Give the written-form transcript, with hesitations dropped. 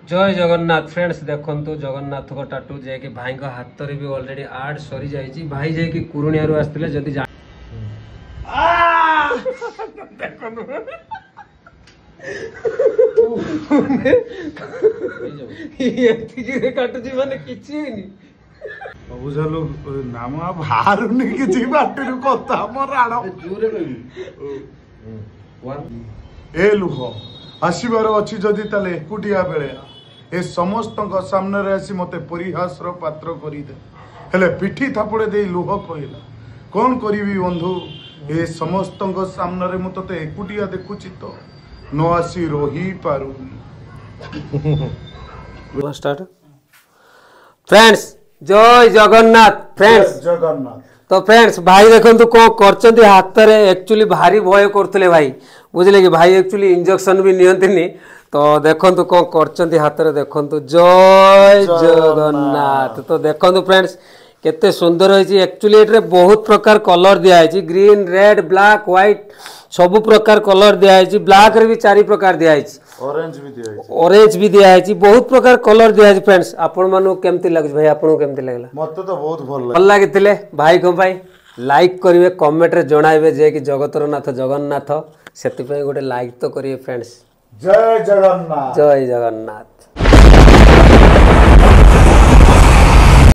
जय जगन्नाथ फ्रेंड्स देखंतु जगन्नाथ को टाटू जे कि भाई को हाथ रे भी ऑलरेडी आर्ट सरी जाईची भाई जे कि कुरुनिया रो आस्थिले जदी जा देखंतु ये तिगिरे काटुची माने किछि हेनी बुझलो नाम बाहरुनी किछि बाटरू कथा मोर आड़ जोरे कहबी ए लुह आसीबार अछि जदी तले एकुटिया बेले ए समस्त सामने रे आसी मते परिहासर पात्र करी दे हेले पिठी थापड़े दे लुह कहला कौन करिवि बंधु ए समस्त सामने रे मते ते एकुटिया देखुची तो न आसी रही पारु स्टार्ट फ्रेंड्स जय जगन्नाथ फ्रेंड्स जगन्नाथ तो फ्रेंड्स भाई देखंतु को करचंती हाथ रे एक्चुअली भारी भय करथले भाई बुझले कि भाई एक्चुअली इंजेक्शन भी नियंतिनी तो देखंतु को करचंती हाथ रे देखंतु जय जगन्नाथ तो देखंतु फ्रेंड्स केते सुंदर होई एक्चुअली एटरे बहुत प्रकार कलर दिया है ग्रीन रेड ब्लैक व्हाइट सब प्रकार कलर दिया है ब्लैक रे भी 4 प्रकार दिया है ऑरेंज भी दिया है बहुत प्रकार कलर दिया है फ्रेंड्स आपण मानु केमती लागछ भाई आपण केमती लागला मते तो बहुत भल लागितिले भाई को भाई लाइक करिवे कमेंट रे जणाइबे जे कि जगतर नाथ जगन्नाथ सेति पे गोटे लाइक तो करिवे फ्रेंड्स जय जगन्नाथ जय जगन्नाथ।